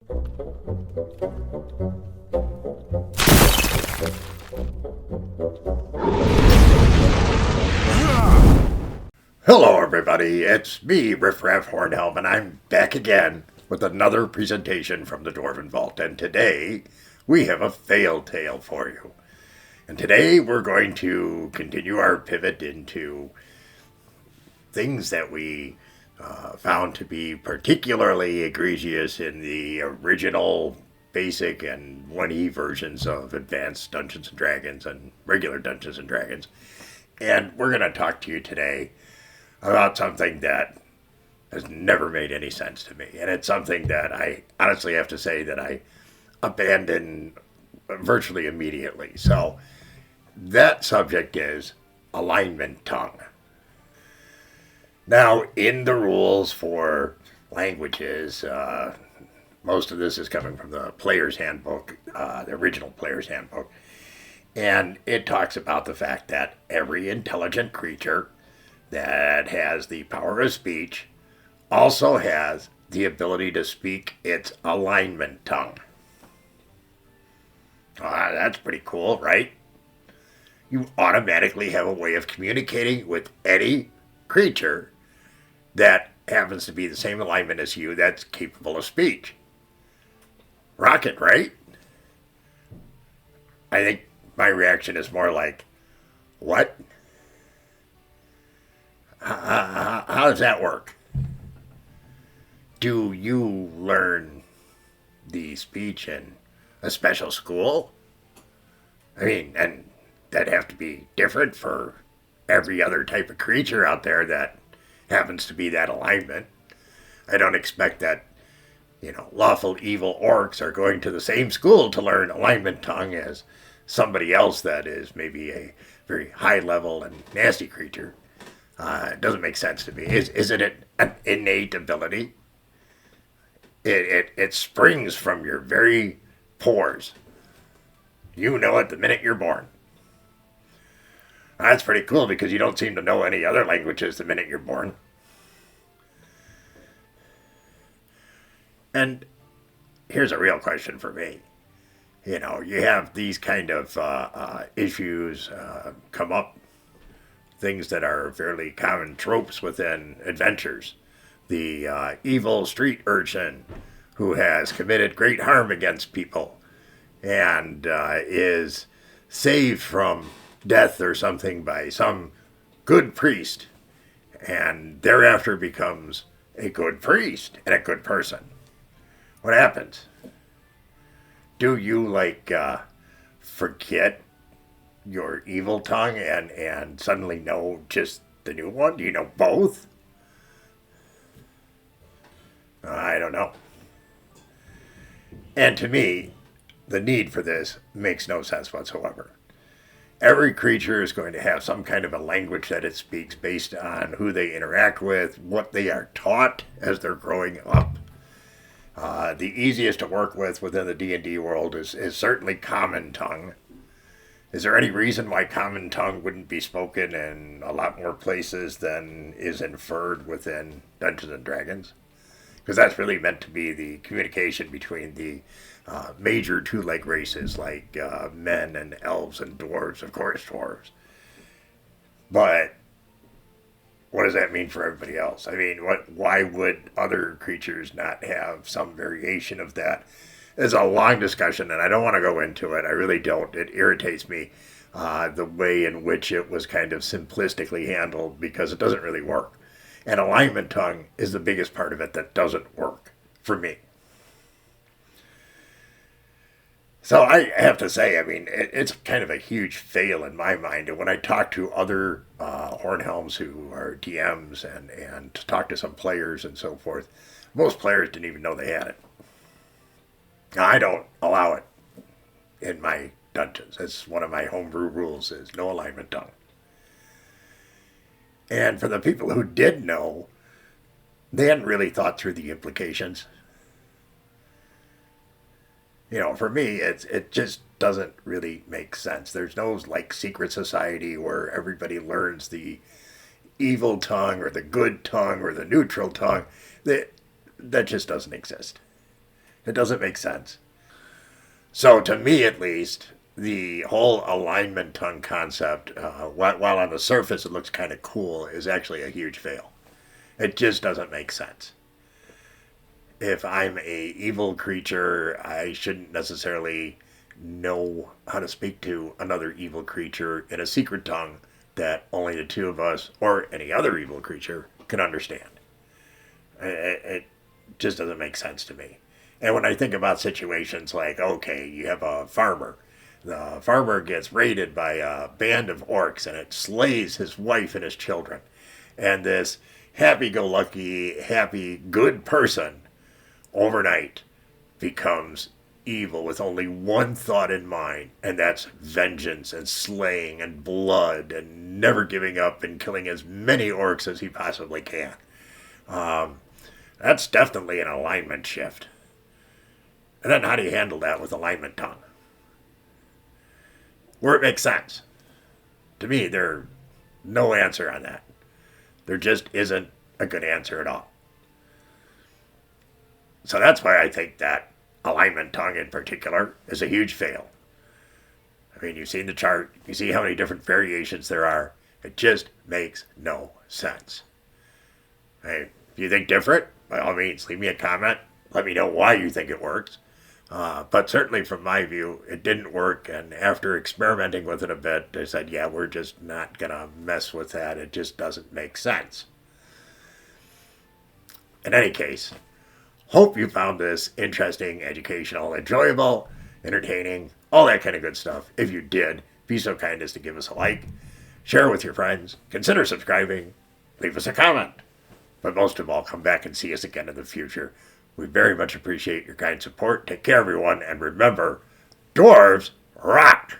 Hello everybody, it's me, Riffraff Hornhelm, and I'm back again with another presentation from the Dwarven Vault, and today we have a fail tale for you. And today we're going to continue our pivot into things that we found to be particularly egregious in the original basic and 1E versions of Advanced Dungeons & Dragons and regular Dungeons & Dragons. And we're going to talk to you today about something that has never made any sense to me. And it's something that I honestly have to say that I abandoned virtually immediately. So that subject is alignment tongue. Now, in the rules for languages, most of this is coming from the Player's Handbook, the original Player's Handbook. And it talks about the fact that every intelligent creature that has the power of speech also has the ability to speak its alignment tongue. That's pretty cool, right? You automatically have a way of communicating with any creature that happens to be the same alignment as you that's capable of speech. Rocket, right? I think my reaction is more like, what? How does that work? Do you learn the speech in a special school? I mean, and that'd have to be different for every other type of creature out there that happens to be that alignment. I don't expect that, lawful evil orcs are going to the same school to learn alignment tongue as somebody else that is maybe a very high level and nasty creature. It doesn't make sense to me. Isn't it an innate ability? It springs from your very pores. You know it the minute you're born. That's pretty cool because you don't seem to know any other languages the minute you're born. And here's a real question for me. You have these kind of issues come up, things that are fairly common tropes within adventures. The evil street urchin who has committed great harm against people and is saved from death or something by some good priest and thereafter becomes a good priest and a good person. What happens? Do you forget your evil tongue and suddenly know just the new one? Do you know both? I don't know. And to me, the need for this makes no sense whatsoever. Every creature is going to have some kind of a language that it speaks based on who they interact with, what they are taught as they're growing up. The easiest to work with within the D&D world is certainly common tongue. Is there any reason why common tongue wouldn't be spoken in a lot more places than is inferred within Dungeons and Dragons? Because that's really meant to be the communication between the major two-leg races like men and elves and dwarves, of course, dwarves. But what does that mean for everybody else? I mean, why would other creatures not have some variation of that? It's a long discussion, and I don't want to go into it. I really don't. It irritates me the way in which it was kind of simplistically handled because it doesn't really work. And alignment tongue is the biggest part of it that doesn't work for me. So I have to say, I mean, it's kind of a huge fail in my mind. And when I talk to other Hornhelms who are DMs and talk to some players and so forth, most players didn't even know they had it. Now, I don't allow it in my dungeons. It's one of my homebrew rules is no alignment tongue. And for the people who did know, they hadn't really thought through the implications. For me, it just doesn't really make sense. There's no secret society where everybody learns the evil tongue or the good tongue or the neutral tongue. That just doesn't exist. It doesn't make sense. So to me, at least, the whole alignment tongue concept, while on the surface it looks kind of cool, is actually a huge fail. It just doesn't make sense. If I'm a evil creature, I shouldn't necessarily know how to speak to another evil creature in a secret tongue that only the two of us or any other evil creature can understand. It just doesn't make sense to me. And when I think about situations like, okay, you have a farmer. The farmer gets raided by a band of orcs and it slays his wife and his children. And this happy-go-lucky, happy, good person overnight becomes evil with only one thought in mind, and that's vengeance and slaying and blood and never giving up and killing as many orcs as he possibly can. That's definitely an alignment shift. And then how do you handle that with alignment tongue? Where it makes sense. To me, there's no answer on that. There just isn't a good answer at all. So that's why I think that alignment tongue in particular is a huge fail. I mean, you've seen the chart. You see how many different variations there are. It just makes no sense. Hey, if you think different, by all means, leave me a comment. Let me know why you think it works. But certainly from my view, it didn't work. And after experimenting with it a bit, I said, yeah, we're just not going to mess with that. It just doesn't make sense. In any case, hope you found this interesting, educational, enjoyable, entertaining, all that kind of good stuff. If you did, be so kind as to give us a like, share with your friends, consider subscribing, leave us a comment. But most of all, come back and see us again in the future. We very much appreciate your kind support. Take care, everyone, and remember, dwarves rock!